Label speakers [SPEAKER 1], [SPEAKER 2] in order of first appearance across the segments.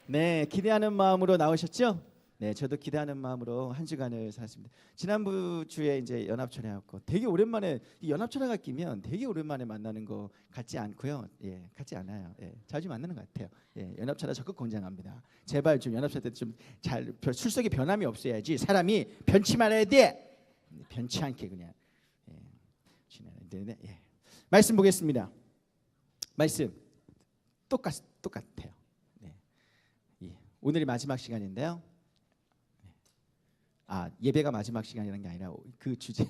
[SPEAKER 1] 네, 기대하는 마음으로 나오셨죠? 네, 저도 기대하는 마음으로 한 주간을 살았습니다. 지난주 주에 이제 연합철회였고 되게 오랜만에 이 연합철회가 끼면 되게 오랜만에 만나는 거 같지 않고요. 예, 같지 않아요. 예, 자주 만나는 것 같아요. 예, 연합철회 적극 권장합니다. 제발 좀 연합철회 때 좀 잘 출석에 변함이 없어야지 사람이 변치 말아야 돼. 변치 않게 그냥. 예, 지내야 되는데. 예. 말씀 보겠습니다. 말씀 똑같아요. 네. 예. 오늘이 마지막 시간인데요. 예배가 마지막 시간이라는 게 아니라 그 주제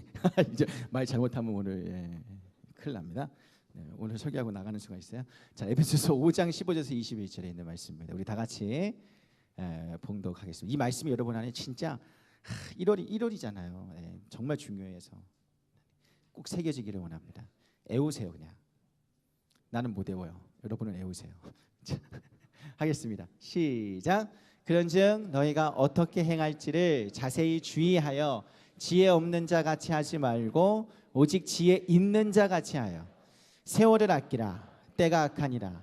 [SPEAKER 1] 이제 말 잘못하면 오늘 큰일 납니다. 네, 오늘 설교하고 나가는 수가 있어요. 자, 에베소서 5장 15절에서 21절에 있는 말씀입니다. 우리 다 같이 봉독하겠습니다. 이 말씀이 여러분 안에 진짜 1월이잖아요. 정말 중요해서 꼭 새겨지기를 원합니다. 애우세요 그냥. 나는 못 애워요. 여러분은 애우세요. 하겠습니다. 시작. 그런즉 너희가 어떻게 행할지를 자세히 주의하여 지혜 없는 자 같이 하지 말고 오직 지혜 있는 자 같이 하여 세월을 아끼라. 때가 악하니라.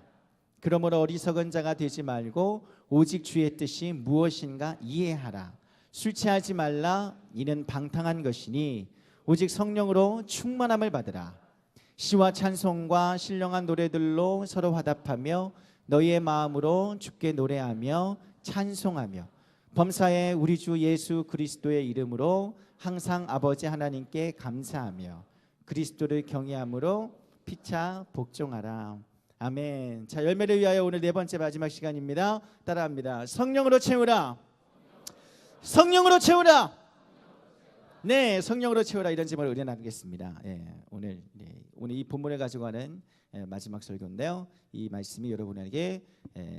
[SPEAKER 1] 그러므로 어리석은 자가 되지 말고 오직 주의 뜻이 무엇인가 이해하라. 술 취하지 말라. 이는 방탕한 것이니 오직 성령으로 충만함을 받으라. 시와 찬송과 신령한 노래들로 서로 화답하며 너희의 마음으로 주께 노래하며 찬송하며 범사에 우리 주 예수 그리스도의 이름으로 항상 아버지 하나님께 감사하며 그리스도를 경외함으로 피차 복종하라. 아멘. 자, 열매를 위하여 오늘 네 번째 마지막 시간입니다. 따라합니다. 성령으로 채우라. 성령으로 채우라. 네, 성령으로 채우라. 이런 제목을 은혜 나누겠습니다. 오늘 이 본문을 가지고 가는 마지막 설교인데요. 이 말씀이 여러분에게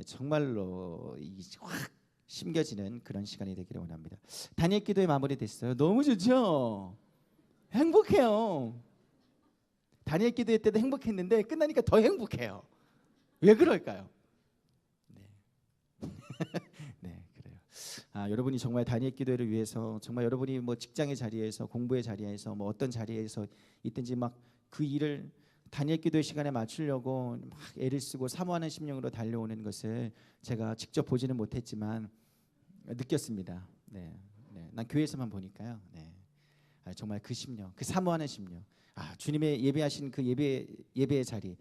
[SPEAKER 1] 정말로 확 심겨지는 그런 시간이 되기를 원합니다. 다니엘 기도의 마무리됐어요. 너무 좋죠? 행복해요. 다니엘 기도회 때도 행복했는데 끝나니까 더 행복해요. 왜 그럴까요? 네, 그래요. 여러분이 정말 다니엘 기도회를 위해서 정말 여러분이 뭐 직장의 자리에서 공부의 자리에서 뭐 어떤 자리에서 있든지 막 그 일을 다니엘 기도의 시간에 맞추려고 막 애를 쓰고 사모하는 심령으로 달려오는 것을 제가 직접 보지는 못했지만 느꼈습니다. 난 교회에서만 보니까요. 정말 그 심령, 그 사모하는 심령, 주님의 예배하신 그 예배의 자리,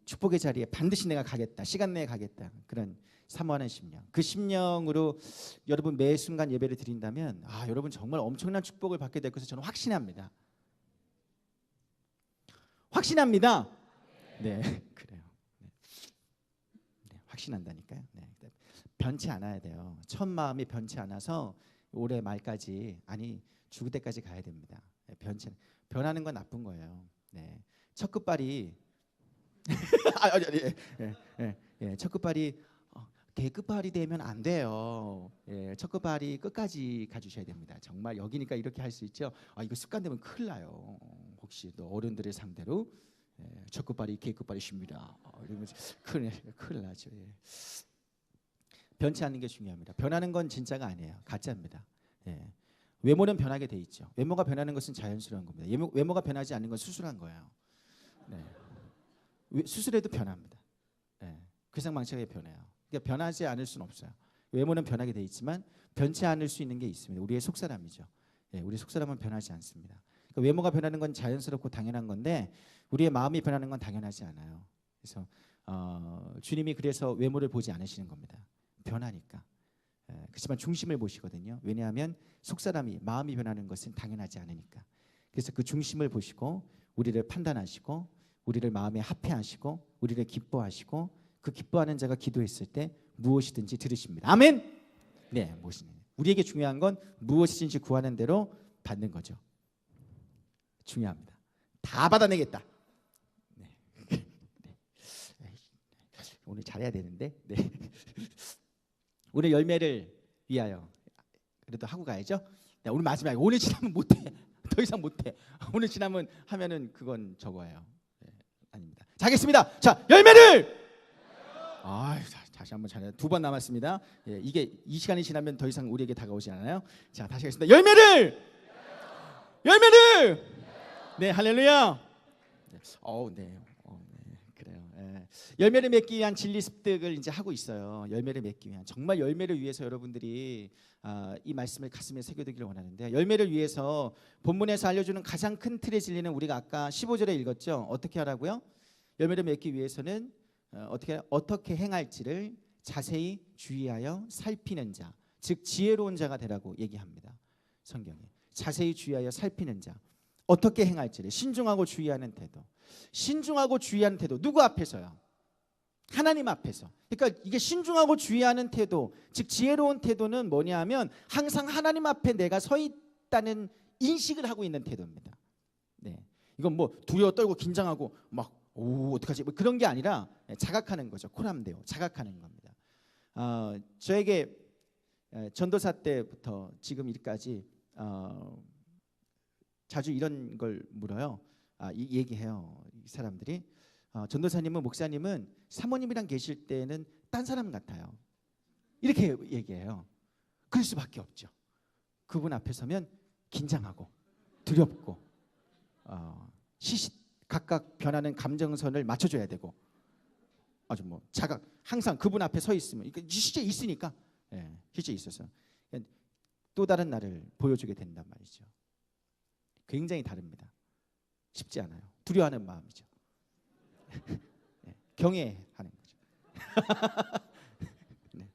[SPEAKER 1] 축복의 자리에 반드시 내가 가겠다, 시간 내에 가겠다, 그런 사모하는 심령, 그 심령으로 여러분 매 순간 예배를 드린다면 여러분 정말 엄청난 축복을 받게 될 것을 저는 확신합니다. 확신합니다. 네, 그래요. 확신한다니까요. 변치 않아야 돼요. 첫 마음이 변치 않아서 올해 말까지 죽을 때까지 가야 됩니다. 변하는 건 나쁜 거예요. 첫 끝발이 첫 끝발이 개끝발이 되면 안 돼요. 첫 끝발이 끝까지 가주셔야 됩니다. 정말 여기니까 이렇게 할 수 있죠. 이거 습관되면 큰일 나요. 혹시 또 어른들의 상대로 첫 끝발이 개끝발이십니다. 이러면 큰일 나죠. 변치 않는 게 중요합니다. 변하는 건 진짜가 아니에요. 가짜입니다. 외모는 변하게 돼 있죠. 외모가 변하는 것은 자연스러운 겁니다. 외모가 변하지 않는 건 수술한 거예요. 수술해도 변합니다. 괴상망측하게 변해요. 그러니까 변하지 않을 수는 없어요. 외모는 변하게 돼 있지만 변치 않을 수 있는 게 있습니다. 우리의 속사람이죠. 우리 속사람은 변하지 않습니다. 그러니까 외모가 변하는 건 자연스럽고 당연한 건데 우리의 마음이 변하는 건 당연하지 않아요. 그래서 주님이 그래서 외모를 보지 않으시는 겁니다. 변하니까. 그렇지만 중심을 보시거든요. 왜냐하면 속사람이 마음이 변하는 것은 당연하지 않으니까. 그래서 그 중심을 보시고 우리를 판단하시고 우리를 마음에 합해하시고 우리를 기뻐하시고 그 기뻐하는 자가 기도했을 때 무엇이든지 들으십니다. 아멘. 네, 무엇이든지. 우리에게 중요한 건 무엇이든지 구하는 대로 받는 거죠. 중요합니다. 다 받아내겠다. 오늘 잘해야 되는데. 오늘 열매를 위하여 그래도 하고 가야죠. 오늘 마지막. 오늘 지나면 못해. 더 이상 못해. 오늘 지나면 하면은 그건 저거예요. 아닙니다. 자, 하겠습니다. 자, 열매를. 다시 한번 잘해요. 2번 남았습니다. 이게 이 시간이 지나면 더 이상 우리에게 다가오지 않아요. 자, 다시 하겠습니다. 열매를. 네, 할렐루야. 그래요. 예. 열매를 맺기 위한 진리 습득을 이제 하고 있어요. 열매를 맺기 위한 정말 열매를 위해서 여러분들이 이 말씀을 가슴에 새겨두기를 원하는데 열매를 위해서 본문에서 알려주는 가장 큰 틀의 진리는 우리가 아까 15절에 읽었죠. 어떻게 하라고요? 열매를 맺기 위해서는 어떻게 행할지를 자세히 주의하여 살피는 자, 즉 지혜로운 자가 되라고 얘기합니다. 성경에 자세히 주의하여 살피는 자, 어떻게 행할지를 신중하고 주의하는 태도. 신중하고 주의하는 태도 누구 앞에서요? 하나님 앞에서. 그러니까 이게 신중하고 주의하는 태도, 즉 지혜로운 태도는 뭐냐하면 항상 하나님 앞에 내가 서 있다는 인식을 하고 있는 태도입니다. 네, 이건 뭐 두려워 떨고 긴장하고 막 어떡하지 뭐 그런 게 아니라 자각하는 거죠. 코람데오 자각하는 겁니다. 저에게 전도사 때부터 지금 일까지 자주 이런 걸 물어요. 얘기해요. 이 사람들이 전도사님은 목사님은 사모님이랑 계실 때는 딴 사람 같아요. 이렇게 얘기해요. 그럴 수밖에 없죠. 그분 앞에 서면 긴장하고 두렵고 각각 변하는 감정선을 맞춰줘야 되고 아주 뭐 자각 항상 그분 앞에 서 있으면 실제 있으니까 실제 있어서 또 다른 나를 보여주게 된단 말이죠. 굉장히 다릅니다. 쉽지 않아요. 두려워하는 마음이죠. 경외하는 거죠. 네.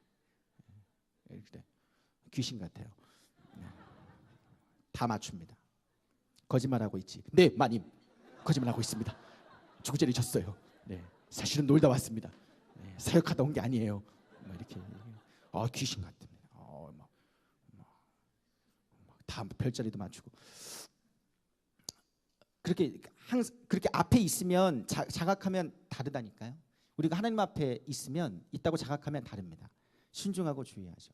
[SPEAKER 1] 그래. 귀신 같아요. 다 맞춥니다. 거짓말하고 있지. 네, 마님. 거짓말하고 있습니다. 주구제리 졌어요. 네, 사실은 놀다 왔습니다. 네, 사역하다 온 게 아니에요. 이렇게 귀신 같습니다. 다 별자리도 맞추고 그렇게 앞에 있으면 자각하면 다르다니까요. 우리가 하나님 앞에 있다고 자각하면 다릅니다. 신중하고 주의하죠.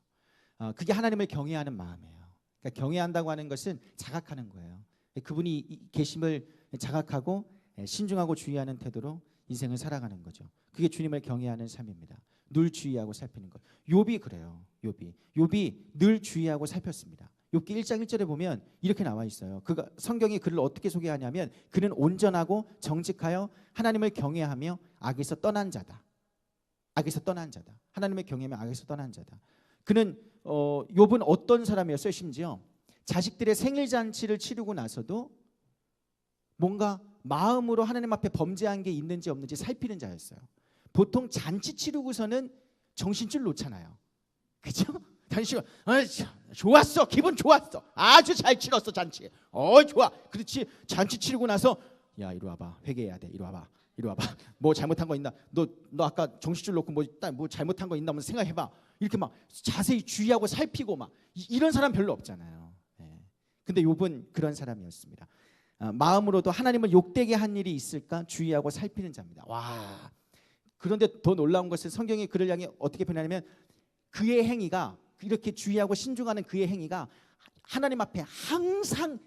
[SPEAKER 1] 그게 하나님을 경외하는 마음이에요. 그러니까 경외한다고 하는 것은 자각하는 거예요. 그분이 계심을 자각하고 신중하고 주의하는 태도로 인생을 살아가는 거죠. 그게 주님을 경외하는 삶입니다. 늘 주의하고 살피는 것. 욥이 그래요. 욥이 늘 주의하고 살폈습니다. 욥기 1장 1절에 보면 이렇게 나와 있어요. 성경이 그를 어떻게 소개하냐면 그는 온전하고 정직하여 하나님을 경외하며 악에서 떠난 자다. 악에서 떠난 자다. 하나님을 경외하며 악에서 떠난 자다. 그는 욥은 어떤 사람이었어요? 심지어 자식들의 생일 잔치를 치르고 나서도 뭔가 마음으로 하나님 앞에 범죄한 게 있는지 없는지 살피는 자였어요. 보통 잔치 치르고서는 정신줄 놓잖아요. 그죠? 잔치가 좋았어. 기분 좋았어. 아주 잘 치렀어 잔치. 좋아. 그렇지. 잔치 치르고 나서 야 이리 와봐. 회개해야 돼. 이리 와봐. 뭐 잘못한 거 있나? 너 아까 정신줄 놓고 뭐 잘못한 거 있나 한번 생각해봐. 이렇게 막 자세히 주의하고 살피고 막 이런 사람 별로 없잖아요. 근데 욥은 그런 사람이었습니다. 마음으로도 하나님을 욕되게 한 일이 있을까 주의하고 살피는 자입니다. 와. 그런데 더 놀라운 것은 성경이 그를 향해 어떻게 표현하냐면 그의 행위가 이렇게 주의하고 신중하는 그의 행위가 하나님 앞에 항상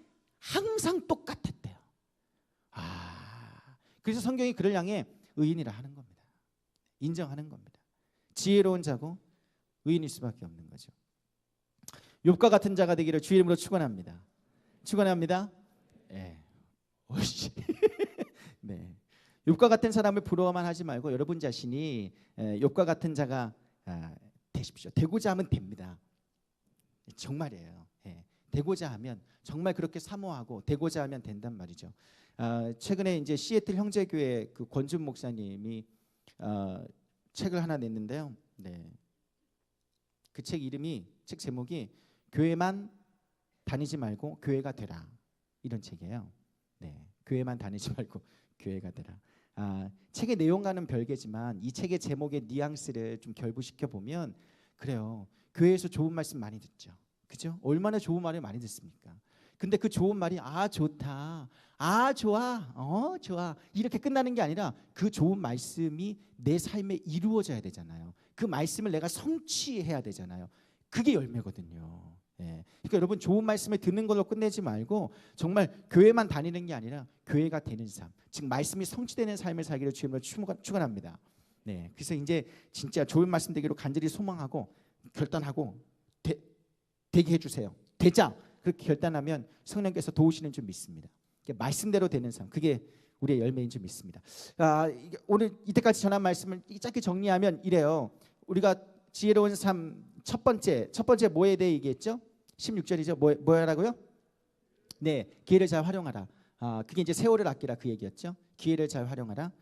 [SPEAKER 1] 똑같았대요. 그래서 성경이 그를 향해 의인이라 하는 겁니다. 인정하는 겁니다. 지혜로운 자고 의인일 수밖에 없는 거죠. 욥과 같은 자가 되기를 주의 이름으로 축원합니다. 축원합니다. 네. 네. 욥과 같은 사람을 부러워만 하지 말고 여러분 자신이 욥과 같은 자가 되십시오. 되고자 하면 됩니다. 정말이에요. 되고자 하면 정말 그렇게 사모하고 되고자 하면 된단 말이죠. 최근에 이제 시애틀 형제교회 그 권준 목사님이 책을 하나 냈는데요. 네. 그 책 제목이 교회만 다니지 말고 교회가 되라 이런 책이에요. 네, 교회만 다니지 말고 교회가 되라. 책의 내용과는 별개지만 이 책의 제목의 뉘앙스를 좀 결부시켜 보면 그래요. 교회에서 좋은 말씀 많이 듣죠. 그죠? 얼마나 좋은 말을 많이 듣습니까? 근데 그 좋은 말이 좋다, 좋아, 좋아 이렇게 끝나는 게 아니라 그 좋은 말씀이 내 삶에 이루어져야 되잖아요. 그 말씀을 내가 성취해야 되잖아요. 그게 열매거든요. 그러니까 여러분 좋은 말씀을 듣는 걸로 끝내지 말고 정말 교회만 다니는 게 아니라 교회가 되는 삶, 즉 말씀이 성취되는 삶을 살기를 주님으로 축원합니다. 네, 그래서 이제 진짜 좋은 말씀 되기로 간절히 소망하고 결단하고 되게 해주세요. 되자 그렇게 결단하면 성령께서 도우시는 줄 믿습니다. 말씀대로 되는 삶, 그게 우리의 열매인 줄 믿습니다. 오늘 이때까지 전한 말씀을 짧게 정리하면 이래요. 우리가 지혜로운 삶 첫 번째 뭐에 대해 얘기했죠? 16절이죠. 뭐라고요? 네, 기회를 잘 활용하라. 그게 이제 세월을 아끼라 그 얘기였죠. 기회를 잘 활용하라.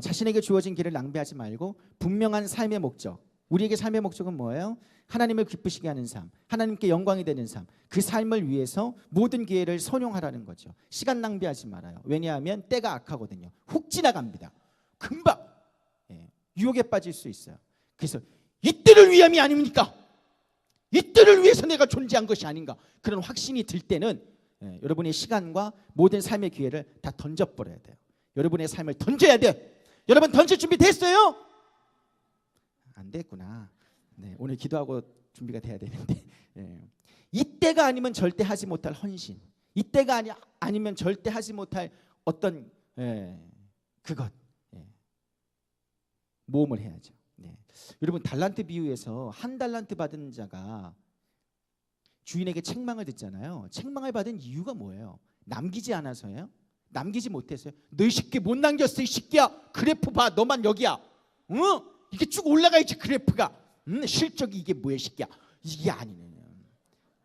[SPEAKER 1] 자신에게 주어진 기회를 낭비하지 말고 분명한 삶의 목적. 우리에게 삶의 목적은 뭐예요? 하나님을 기쁘시게 하는 삶, 하나님께 영광이 되는 삶. 그 삶을 위해서 모든 기회를 선용하라는 거죠. 시간 낭비하지 말아요. 왜냐하면 때가 악하거든요. 훅 지나갑니다. 금방 유혹에 빠질 수 있어요. 그래서 이때를 위함이 아닙니까? 이때를 위해서 내가 존재한 것이 아닌가? 그런 확신이 들 때는 여러분의 시간과 모든 삶의 기회를 다 던져버려야 돼요. 여러분의 삶을 던져야 돼. 여러분 던질 준비 됐어요? 안 됐구나. 네, 오늘 기도하고 준비가 돼야 되는데 이때가 아니면 절대 하지 못할 헌신, 이때가 아니면 절대 하지 못할 어떤 그것 모험을 해야죠. 여러분 달란트 비유에서 한 달란트 받은 자가 주인에게 책망을 듣잖아요. 책망을 받은 이유가 뭐예요? 남기지 않아서예요? 남기지 못해서요? 너 이 새끼 못 남겼어 이 새끼야. 그래프 봐. 너만 여기야. 이게 쭉 올라가야지 그래프가. 실적이 이게 뭐야 새끼야. 이게 아니네요.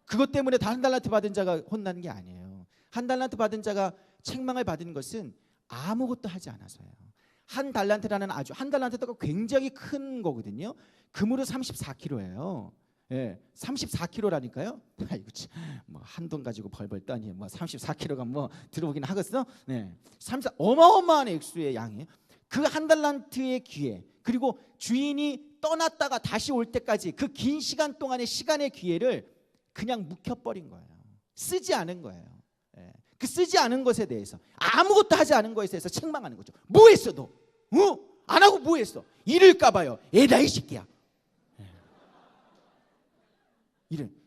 [SPEAKER 1] 그것 때문에 다 한 달란트 받은 자가 혼나는 게 아니에요. 한 달란트 받은 자가 책망을 받은 것은 아무것도 하지 않아서요. 한 달란트라는 한 달란트가 굉장히 큰 거거든요. 금으로 34kg예요. 34kg라니까요. 아이고 뭐 한돈 가지고 벌벌 떠니 뭐 34kg가 뭐 들어오긴 하겠어. 34 어마어마한 액수의 양이에요. 그 한 달란트의 기회, 그리고 주인이 떠났다가 다시 올 때까지 그 긴 시간 동안의 시간의 기회를 그냥 묵혀버린 거예요. 쓰지 않은 거예요. 그 쓰지 않은 것에 대해서, 아무것도 하지 않은 것에 대해서 책망하는 거죠. 뭐 했어 너? 안 하고 뭐 했어? 잃을까 봐요. 에라 이 새끼야.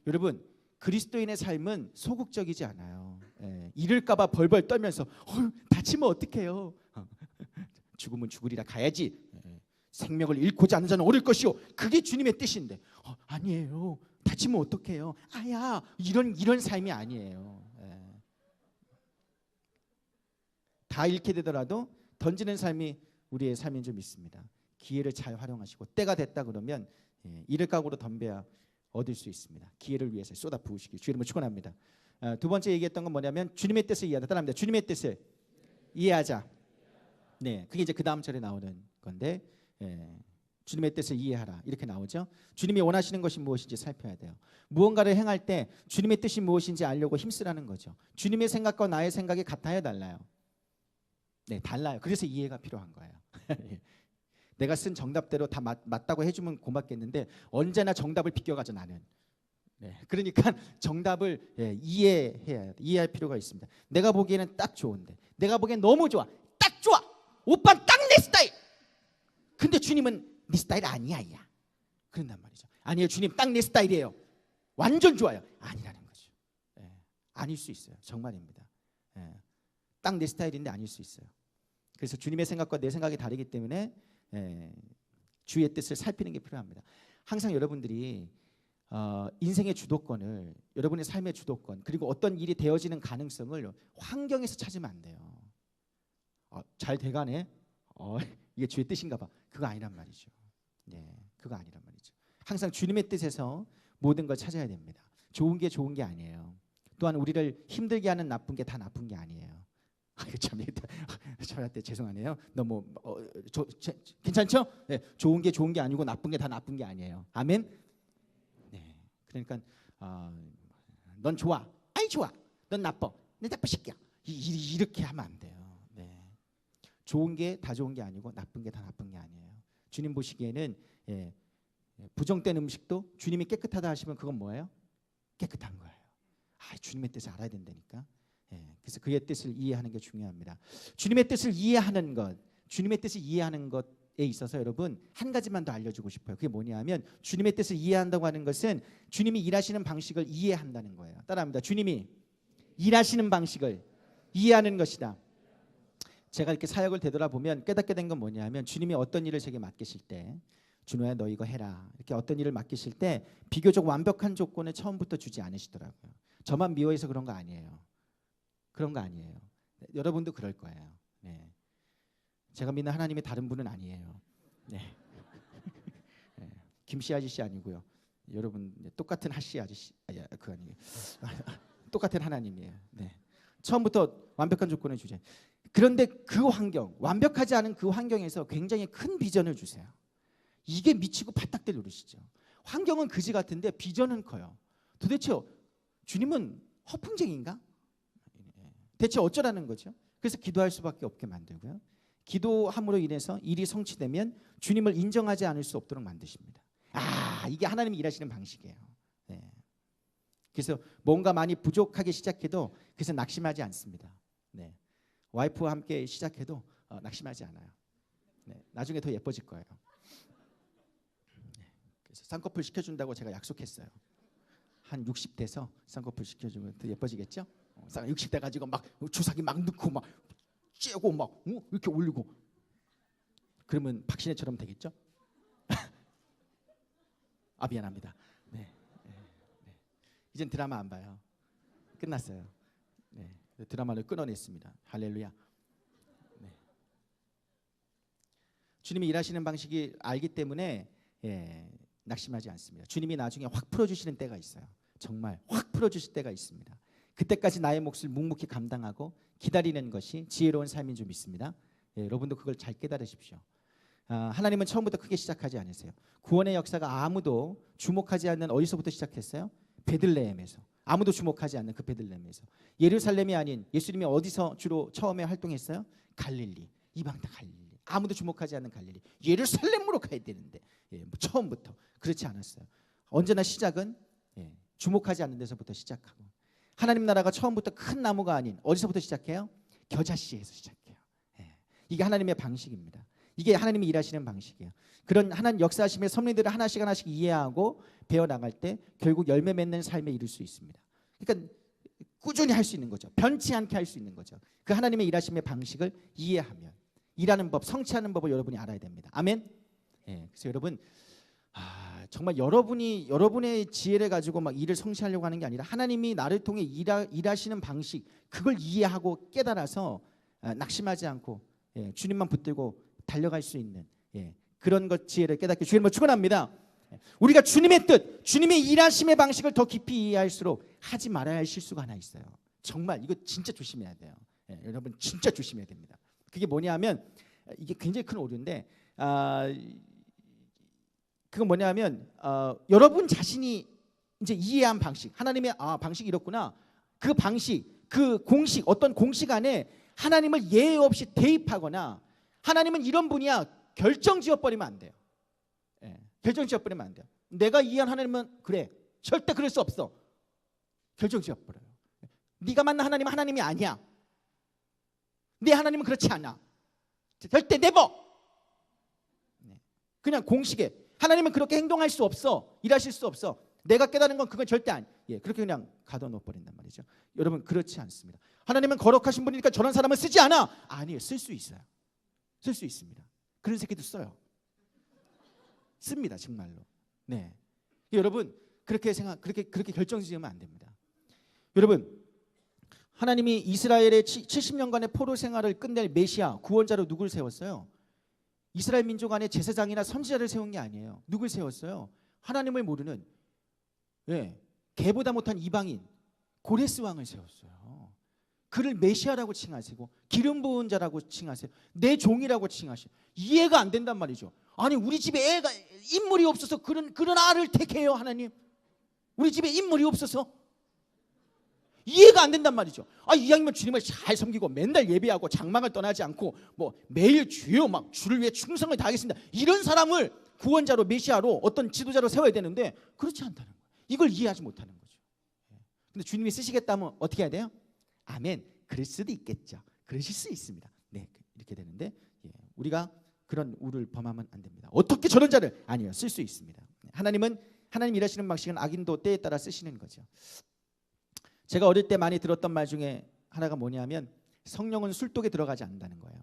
[SPEAKER 1] 여러분 그리스도인의 삶은 소극적이지 않아요. 잃을까 봐 벌벌 떨면서 다치면 어떡해요? 죽으면 죽으리라 가야지. 생명을 잃고자 하는 자는 얻을 것이요. 그게 주님의 뜻인데 아니에요. 다치면 어떡해요? 아야 이런 삶이 아니에요. 다 잃게 되더라도 던지는 삶이 우리의 삶인 줄 믿습니다. 기회를 잘 활용하시고 때가 됐다 그러면 잃을 각오로 덤벼야 얻을 수 있습니다. 기회를 위해서 쏟아 부으시길 주 이름으로 축원합니다. 두 번째 얘기했던 건 뭐냐면 주님의 뜻을 이해하다. 따라합니다. 주님의 뜻을 이해하자. 네, 그게 이제 그 다음 절에 나오는 건데 주님의 뜻을 이해하라 이렇게 나오죠. 주님이 원하시는 것이 무엇인지 살펴야 돼요. 무언가를 행할 때 주님의 뜻이 무엇인지 알려고 힘쓰라는 거죠. 주님의 생각과 나의 생각이 같아요, 달라요? 네, 달라요. 그래서 이해가 필요한 거예요. 내가 쓴 정답대로 다 맞다고 해주면 고맙겠는데 언제나 정답을 비껴가죠 나는. 그러니까 정답을 이해할 필요가 있습니다. 내가 보기에는 딱 좋은데, 내가 보기엔 너무 좋아, 딱 좋아, 오빠는 딱 내 스타일. 근데 주님은 네 스타일 아니야, 야. 그런단 말이죠. 아니에요, 주님 딱 내 스타일이에요. 완전 좋아요. 아니라는 거죠. 아닐 수 있어요. 정말입니다. 딱 내 스타일인데 아닐 수 있어요. 그래서 주님의 생각과 내 생각이 다르기 때문에 주의 뜻을 살피는 게 필요합니다. 항상 여러분들이 인생의 주도권을, 여러분의 삶의 주도권, 그리고 어떤 일이 되어지는 가능성을 환경에서 찾으면 안 돼요. 잘 돼가네. 이게 주의 뜻인가 봐. 그거 아니란 말이죠. 그거 아니란 말이죠. 항상 주님의 뜻에서 모든 걸 찾아야 됩니다. 좋은 게 좋은 게 아니에요. 또한 우리를 힘들게 하는 나쁜 게 다 나쁜 게 아니에요. 저한테 죄송하네요. 너무 괜찮죠? 좋은 게 좋은 게 아니고 나쁜 게 다 나쁜 게 아니에요. 아멘. 그러니까 넌 좋아, 아이 좋아, 넌 나빠, 내 나쁜 새끼야. 이렇게 하면 안 돼요. 좋은 게 다 좋은 게 아니고 나쁜 게 다 나쁜 게 아니에요. 주님 보시기에는 부정된 음식도 주님이 깨끗하다 하시면 그건 뭐예요? 깨끗한 거예요. 주님의 뜻을 알아야 된다니까. 그래서 그의 뜻을 이해하는 게 중요합니다. 주님의 뜻을 이해하는 것, 주님의 뜻을 이해하는 것에 있어서 여러분 한 가지만 더 알려주고 싶어요. 그게 뭐냐면 주님의 뜻을 이해한다고 하는 것은 주님이 일하시는 방식을 이해한다는 거예요. 따라합니다. 주님이 일하시는 방식을 이해하는 것이다. 제가 이렇게 사역을 되돌아보면 깨닫게 된 건 뭐냐면 주님이 어떤 일을 제게 맡기실 때, 준호야 너 이거 해라, 이렇게 어떤 일을 맡기실 때 비교적 완벽한 조건을 처음부터 주지 않으시더라고요. 저만 미워해서 그런 거 아니에요. 그런 거 아니에요. 여러분도 그럴 거예요. 네. 제가 믿는 하나님이 다른 분은 아니에요. 네. 네. 김씨 아저씨 아니고요. 여러분 똑같은 하씨 아저씨 그 아니에요. 똑같은 하나님이에요. 네. 처음부터 완벽한 조건을 주죠. 그런데 그 환경, 완벽하지 않은 그 환경에서 굉장히 큰 비전을 주세요. 이게 미치고 바닥들 노리시죠. 환경은 그지 같은데 비전은 커요. 도대체 주님은 허풍쟁이인가? 대체 어쩌라는 거죠? 그래서 기도할 수밖에 없게 만들고요. 기도함으로 인해서 일이 성취되면 주님을 인정하지 않을 수 없도록 만드십니다. 이게 하나님이 일하시는 방식이에요. 네. 그래서 뭔가 많이 부족하게 시작해도 그래서 낙심하지 않습니다. 네. 와이프와 함께 시작해도 낙심하지 않아요. 네. 나중에 더 예뻐질 거예요. 네. 그래서 쌍꺼풀 시켜준다고 제가 약속했어요. 한 60대서 쌍꺼풀 시켜주면 더 예뻐지겠죠? 60대 가지고 막 주사기 막 넣고 막 쬐고 막 이렇게 올리고 그러면 박신혜처럼 되겠죠? 미안합니다. 네. 이젠 드라마 안 봐요. 끝났어요. 네. 드라마를 끊어냈습니다. 할렐루야. 네. 주님이 일하시는 방식이 알기 때문에 낙심하지 않습니다. 주님이 나중에 확 풀어주시는 때가 있어요. 정말 확 풀어주실 때가 있습니다. 그때까지 나의 몫을 묵묵히 감당하고 기다리는 것이 지혜로운 삶인 줄 믿습니다. 여러분도 그걸 잘 깨달으십시오. 하나님은 처음부터 크게 시작하지 않으세요. 구원의 역사가 아무도 주목하지 않는 어디서부터 시작했어요? 베들레헴에서. 아무도 주목하지 않는 그 베들레헴에서. 예루살렘이 아닌 예수님이 어디서 주로 처음에 활동했어요? 갈릴리. 이방 다 갈릴리. 아무도 주목하지 않는 갈릴리. 예루살렘으로 가야 되는데 처음부터 그렇지 않았어요. 언제나 시작은 주목하지 않는 데서부터 시작하고 하나님 나라가 처음부터 큰 나무가 아닌 어디서부터 시작해요? 겨자씨에서 시작해요. 이게 하나님의 방식입니다. 이게 하나님이 일하시는 방식이에요. 그런 하나님 역사하심의 섭리들을 하나씩 하나씩 이해하고 배워나갈 때 결국 열매 맺는 삶에 이룰 수 있습니다. 그러니까 꾸준히 할 수 있는 거죠. 변치 않게 할 수 있는 거죠. 그 하나님의 일하심의 방식을 이해하면 일하는 법, 성취하는 법을 여러분이 알아야 됩니다. 아멘. 그래서 여러분 정말 여러분의 지혜를 가지고 막 일을 성취하려고 하는 게 아니라 하나님이 나를 통해 일하시는 방식 그걸 이해하고 깨달아서 낙심하지 않고 주님만 붙들고 달려갈 수 있는 그런 것 지혜를 깨닫게 주님을 축원합니다. 우리가 주님의 뜻, 주님의 일하심의 방식을 더 깊이 이해할수록 하지 말아야 할 실수가 하나 있어요. 정말 이거 진짜 조심해야 돼요. 여러분 진짜 조심해야 됩니다. 그게 뭐냐면 이게 굉장히 큰 오류인데 그건 뭐냐면 여러분 자신이 이제 이해한 방식, 하나님의 방식이 이렇구나. 그 방식, 그 공식, 어떤 공식 안에 하나님을 예외 없이 대입하거나 하나님은 이런 분이야 결정 지어버리면 안 돼요. 결정 지어버리면 안 돼요. 내가 이해한 하나님은 그래. 절대 그럴 수 없어. 결정 지어버려요. 네가 만난 하나님은 하나님이 아니야. 내 하나님은 그렇지 않아. 절대 never. 그냥 공식에 하나님은 그렇게 행동할 수 없어. 일하실 수 없어. 내가 깨달은 건 그건 절대 아니. 그렇게 그냥 가둬놓아 버린단 말이죠. 여러분 그렇지 않습니다. 하나님은 거룩하신 분이니까 저런 사람은 쓰지 않아. 아니에요. 쓸 수 있어요. 쓸 수 있습니다. 그런 새끼도 써요. 씁니다. 정말로. 네. 여러분 그렇게 결정지으면 안 됩니다. 여러분 하나님이 이스라엘의 70년간의 포로 생활을 끝낼 메시아 구원자로 누굴 세웠어요? 이스라엘 민족 안에 제사장이나 선지자를 세운 게 아니에요. 누굴 세웠어요? 하나님을 모르는 개보다 못한 이방인 고레스 왕을 세웠어요. 그를 메시아라고 칭하시고 기름 부은 자라고 칭하세요. 내 종이라고 칭하세요. 이해가 안 된단 말이죠. 아니 우리 집에 애가 인물이 없어서 그런 아를 택해요 하나님. 우리 집에 인물이 없어서 이해가 안 된단 말이죠. 이왕이면 주님을 잘 섬기고 맨날 예배하고 장막을 떠나지 않고 뭐 매일 주여 막 주를 위해 충성을 다하겠습니다. 이런 사람을 구원자로 메시아로 어떤 지도자로 세워야 되는데 그렇지 않다는 거예요. 이걸 이해하지 못하는 거죠. 근데 주님이 쓰시겠다면 어떻게 해야 돼요? 아멘. 그럴 수도 있겠죠. 그러실 수 있습니다. 네, 이렇게 되는데 우리가 그런 우를 범하면 안 됩니다. 어떻게 저런 자를 아니요 쓸 수 있습니다. 하나님 일하시는 방식은 악인도 때에 따라 쓰시는 거죠. 제가 어릴 때 많이 들었던 말 중에 하나가 뭐냐면 성령은 술독에 들어가지 않는다는 거예요.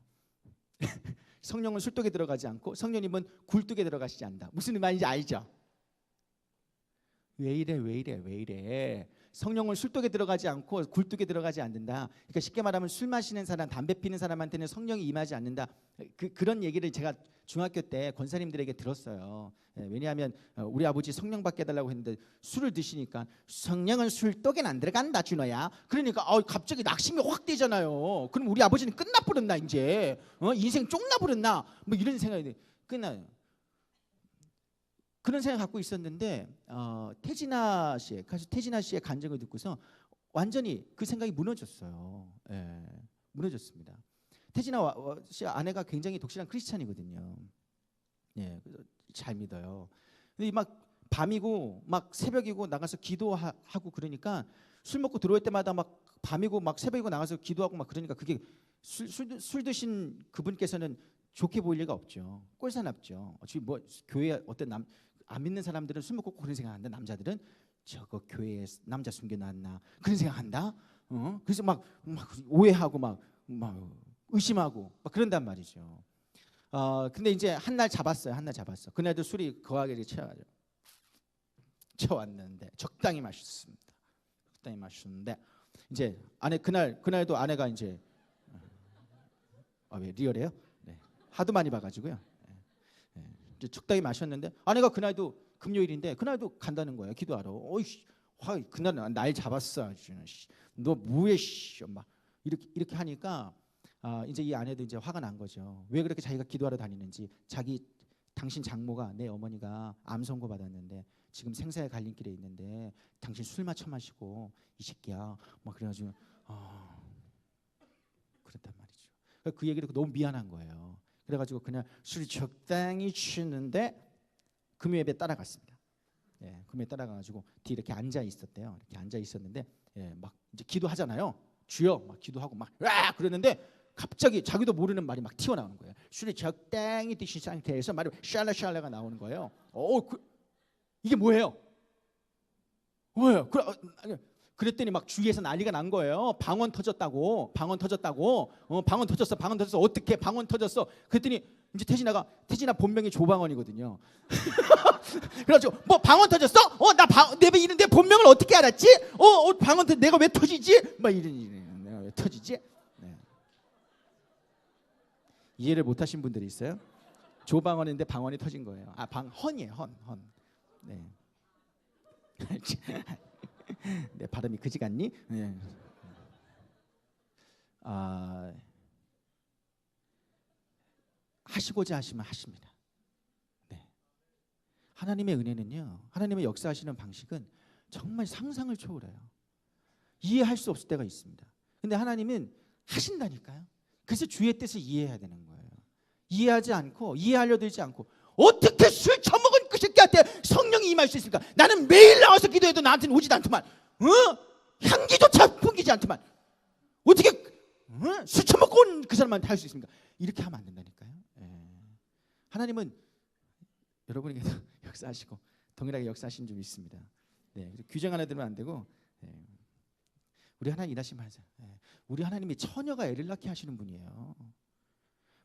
[SPEAKER 1] 성령은 술독에 들어가지 않고 성령님은 굴뚝에 들어가시지 않는다. 무슨 말인지 알죠? 왜 이래? 성령은 술독에 들어가지 않고 굴뚝에 들어가지 않는다. 그러니까 쉽게 말하면 술 마시는 사람, 담배 피는 사람한테는 성령이 임하지 않는다. 그런 얘기를 제가 중학교 때 권사님들에게 들었어요. 왜냐하면 우리 아버지 성령 받게 해달라고 했는데 술을 드시니까 성령은 술독엔 안 들어간다 준호야. 그러니까 갑자기 낙심이 확 되잖아요. 그럼 우리 아버지는 끝나버렸나 이제 인생 쪽나버렸나 뭐 이런 생각이 끝나요. 그런 생각 갖고 있었는데 태진아 씨의 가수 태진아 씨의 간증을 듣고서 완전히 그 생각이 무너졌어요. 예, 무너졌습니다. 태진아 씨 아내가 굉장히 독실한 크리스찬이거든요. 예, 잘 믿어요. 근데 막 밤이고 막 새벽이고 나가서 기도하고 그러니까 술 먹고 들어올 때마다 막 밤이고 막 새벽이고 나가서 기도하고 막 그러니까 그게 술 드신 그분께서는 좋게 보일 리가 없죠. 꼴사납죠. 지금 뭐 교회 어떤 안 믿는 사람들은 술 먹고 그런 생각한다. 남자들은 저거 교회에 남자 숨겨놨나 그런 생각한다. 그래서 막 오해하고 막 의심하고 막 그런단 말이죠. 근데 이제 한 날 잡았어요. 그날도 술이 거하게 쳐왔는데 적당히 마셨습니다. 적당히 마셨는데 이제 그날도 아내가 이제 왜 리얼해요? 네. 하도 많이 봐가지고요. 이제 적당히 마셨는데 아내가 그날도 금요일인데 그날도 간다는 거예요. 기도하러. 어이씨, 그날 날 잡았어. 너 뭐해? 막 이렇게 하니까 이제 이 아내도 이제 화가 난 거죠. 왜 그렇게 자기가 기도하러 다니는지. 당신 장모가 내 어머니가 암 선고 받았는데 지금 생사의 갈림길에 있는데 당신 술만 처마시고 이 새끼야. 막 그래가지고 그랬단 말이죠. 그 얘기를 듣고 너무 미안한 거예요. 그래가지고 그냥 술 적당히 취했는데 금요예배 따라갔습니다. 예, 금요예 따라가가지고 뒤에 이렇게 앉아 있었대요. 이렇게 앉아 있었는데 막 이제 기도하잖아요. 주여 막 기도하고 막 그러는데 갑자기 자기도 모르는 말이 막 튀어나오는 거예요. 술이 적당히 드신 상태에서 말이 샬라샬라가 나오는 거예요. 이게 뭐예요? 그랬더니 막 주위에서 난리가 난 거예요. 방언 터졌다고. 방언 터졌어. 어떻게 방언 터졌어? 그랬더니 이제 태진아 본명이 조방언이거든요. 그래가지고 뭐 방언 터졌어? 나 내배 이는데 본명을 어떻게 알았지? 방언 내가 왜 터지지? 막 이런 내가 왜 터지지? 네. 이해를 못하신 분들이 있어요. 조방언인데 방언이 터진 거예요. 방헌이에요. 헌. 네. 내 발음이 그지 같니? 네. 하시고자 하시면 하십니다. 네. 하나님의 은혜는요. 하나님의 역사하시는 방식은 정말 상상을 초월해요. 이해할 수 없을 때가 있습니다. 근데 하나님은 하신다니까요. 그래서 주의 뜻을 이해해야 되는 거예요. 이해하려 들지 않고 어떻게 술 처먹은 그 새끼한테 성령이 임할 수 있을까? 나는 매일 나와서 기도해도 나한테는 오지도 않더만. 향기조차 풍기지 않더만. 어떻게 술 처먹고 온 그 사람한테 할 수 있습니까? 이렇게 하면 안 된다니까요. 하나님은 여러분에게도 역사하시고 동일하게 역사하신 줄 믿습니다. 네, 규정 하나 들으면 안 되고 우리 하나님 일하시면 하자. 우리 하나님이 처녀가 애를 낳게 하시는 분이에요.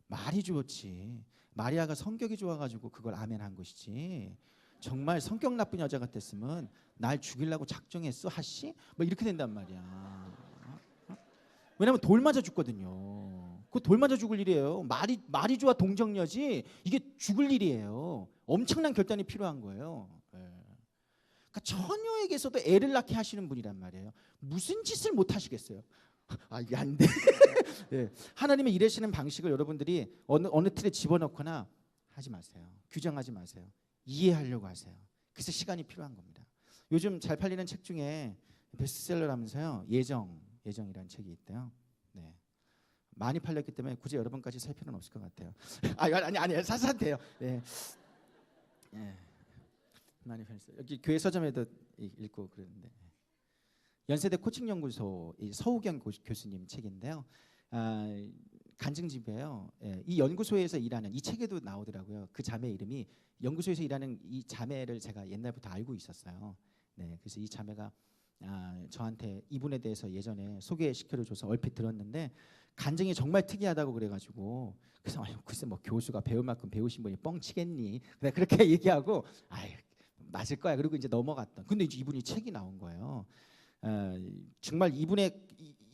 [SPEAKER 1] 말이 좋지. 마리아가 성격이 좋아가지고 그걸 아멘한 것이지. 정말 성격 나쁜 여자 같았으면 날 죽이려고 작정했어 하씨? 뭐 이렇게 된단 말이야. 왜냐면 돌 맞아 죽거든요. 그 돌 맞아 죽을 일이에요. 말이 좋아 동정녀지 이게 죽을 일이에요. 엄청난 결단이 필요한 거예요. 그러니까 처녀에게서도 애를 낳게 하시는 분이란 말이에요. 무슨 짓을 못 하시겠어요? 이게 안 돼. 네. 하나님의 일하시는 방식을 여러분들이 어느 틀에 집어넣거나 하지 마세요. 규정하지 마세요. 이해하려고 하세요. 그래서 시간이 필요한 겁니다. 요즘 잘 팔리는 책 중에 베스트셀러라면서요. 예정이라는 책이 있대요. 네. 많이 팔렸기 때문에 굳이 여러분까지 살 필요는 없을 것 같아요. 아니 사사돼요. 네. 네. 많이 팔렸어요. 여기 교회 서점에도 읽고 그러는데. 연세대 코칭연구소 서우경 교수님 책인데요. 간증집이에요. 이 연구소에서 일하는 이 책에도 나오더라고요. 그 자매 이름이 연구소에서 일하는 이 자매를 제가 옛날부터 알고 있었어요. 네, 그래서 이 자매가 저한테 이분에 대해서 예전에 소개시켜줘서 얼핏 들었는데 간증이 정말 특이하다고 그래가지고 그래서 글쎄 뭐 교수가 배울 만큼 배우신 분이 뻥치겠니? 그렇게 얘기하고 맞을 거야. 그리고 이제 넘어갔던. 근데 이제 이분이 책이 나온 거예요. 정말 이분의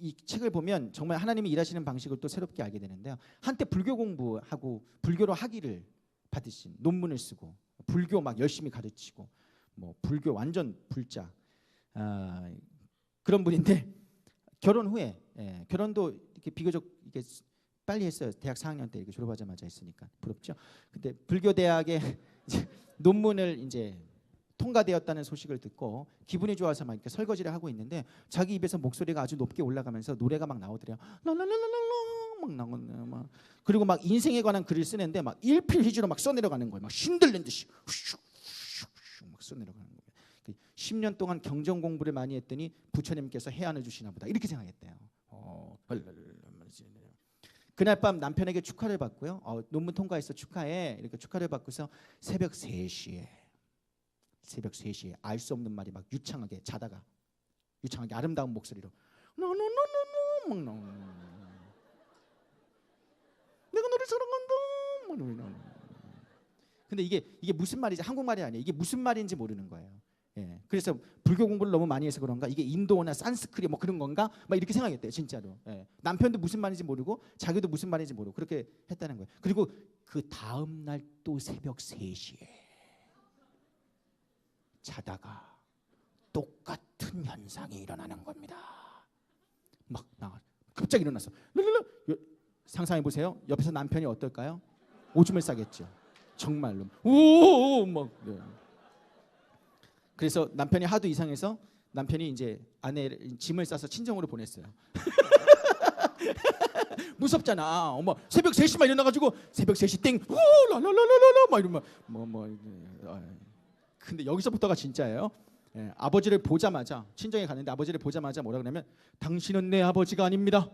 [SPEAKER 1] 이 책을 보면 정말 하나님이 일하시는 방식을 또 새롭게 알게 되는데요. 한때 불교 공부하고 불교로 학위를 받으신, 논문을 쓰고 불교 막 열심히 가르치고 뭐 불교 완전 불자 그런 분인데 결혼 후에 결혼도 이렇게 비교적 이게 빨리 했어요. 대학 4학년 때 이렇게 졸업하자마자 했으니까 부럽죠. 근데 불교 대학에 논문을 이제 통과되었다는 소식을 듣고 기분이 좋아서 막 이렇게 설거지를 하고 있는데 자기 입에서 목소리가 아주 높게 올라가면서 노래가 막 나오더래요. 라라라라라 막 나오네 막. 그리고 막 인생에 관한 글을 쓰는데 막 일필휘지로 막 써내려가는 거예요. 막 신들린 듯이 막 써내려가는 거예요. 10년 동안 경전 공부를 많이 했더니 부처님께서 해안을 주시나 보다 이렇게 생각했대요. 그날 밤 남편에게 축하를 받고요. 논문 통과해서 축하해 이렇게 축하를 받고서 새벽 3시에 알 수 없는 말이 막 유창하게 자다가 유창하게 아름다운 목소리로 노노노노노 막 내가 너를 사랑한다. 근데 이게 무슨 말이지? 한국말이 아니에요. 이게 무슨 말인지 모르는 거예요. 그래서 불교 공부를 너무 많이 해서 그런가 이게 인도어나 산스크리 뭐 그런 건가 막 이렇게 생각했대요. 진짜로. 남편도 무슨 말인지 모르고 자기도 무슨 말인지 모르고 그렇게 했다는 거예요. 그리고 그 다음 날 또 새벽 3시에 자다가 똑같은 현상이 일어나는 겁니다. 막 나가 갑자기 일어났어. 상상해 보세요. 옆에서 남편이 어떨까요? 오줌을 싸겠죠. 정말로. 오막 그래서 남편이 하도 이상해서 남편이 이제 아내 짐을 싸서 친정으로 보냈어요. 무섭잖아. 엄마 새벽 3시만 일어나가지고 새벽 3시 땡 라라라라라 막 이러면 근데 여기서부터가 진짜예요. 아버지를 보자마자 친정에 갔는데 아버지를 보자마자 뭐라 그러냐면 당신은 내 아버지가 아닙니다.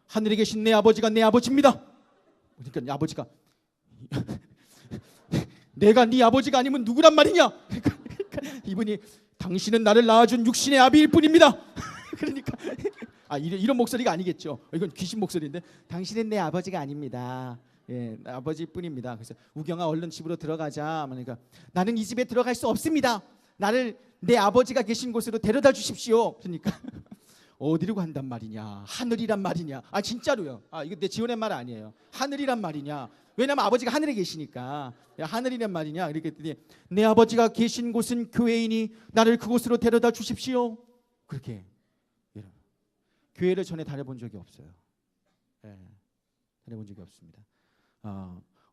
[SPEAKER 1] 하늘에 계신 내 아버지가 내 아버지입니다. 그러니까 아버지가 내가 네 아버지가 아니면 누구란 말이냐? 그러니까 이분이 당신은 나를 낳아준 육신의 아비일 뿐입니다. 그러니까 이런 목소리가 아니겠죠. 이건 귀신 목소리인데 당신은 내 아버지가 아닙니다. 아버지일 뿐입니다. 그래서 우경아 얼른 집으로 들어가자. 그러니까 나는 이 집에 들어갈 수 없습니다. 나를 내 아버지가 계신 곳으로 데려다 주십시오. 그러니까 어디로 간단 말이냐? 하늘이란 말이냐? 진짜로요. 이거 내 지어낸 말 아니에요. 하늘이란 말이냐? 왜냐면 아버지가 하늘에 계시니까 하늘이란 말이냐? 이렇게 했더니 내 아버지가 계신 곳은 교회이니 나를 그곳으로 데려다 주십시오. 그렇게 교회를 전에 다녀본 적이 없어요. 다녀본 적이 없습니다.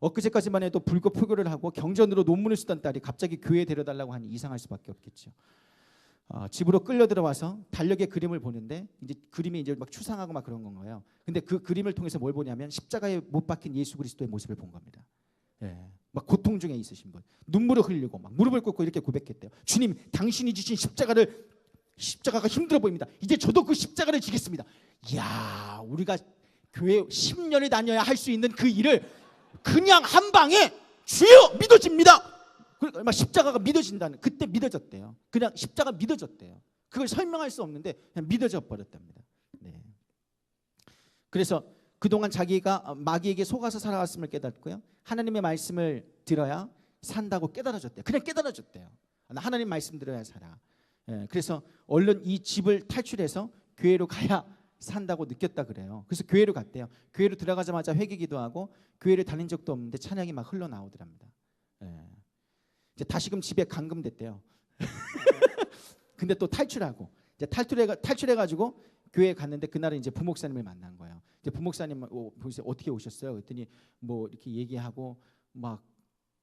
[SPEAKER 1] 엊그제까지만 해도 불교 포교를 하고 경전으로 논문을 쓰던 딸이 갑자기 교회에 데려달라고 하니 이상할 수밖에 없겠죠. 집으로 끌려 들어와서 달력의 그림을 보는데 이제 그림이 이제 막 추상하고 막 그런 건가요. 근데 그 그림을 통해서 뭘 보냐면 십자가에 못 박힌 예수 그리스도의 모습을 본 겁니다. 막 고통 중에 있으신 분, 눈물을 흘리고 막 무릎을 꿇고 이렇게 고백했대요. 주님, 당신이 주신 십자가가 힘들어 보입니다. 이제 저도 그 십자가를 지겠습니다. 이야, 우리가 교회 10년을 다녀야 할 수 있는 그 일을 그냥 한 방에 주여 믿어집니다. 막 십자가가 믿어진다는 그때 믿어졌대요. 그냥 십자가 믿어졌대요. 그걸 설명할 수 없는데 그냥 믿어져 버렸답니다. 그래서 그동안 자기가 마귀에게 속아서 살아왔음을 깨닫고요. 하나님의 말씀을 들어야 산다고 깨달아졌대요. 그냥 깨달아졌대요. 하나님 말씀 들어야 살아. 그래서 얼른 이 집을 탈출해서 교회로 가야 산다고 느꼈다 그래요. 그래서 교회로 갔대요. 교회로 들어가자마자 회개기도하고 교회를 다닌 적도 없는데 찬양이 막 흘러나오더랍니다. 이제 다시금 집에 감금됐대요. 근데 또 탈출하고 이제 탈출해가지고 교회에 갔는데 그날은 이제 부목사님을 만난 거예요. 이제 부목사님 어떻게 오셨어요? 그랬더니 뭐 이렇게 얘기하고 막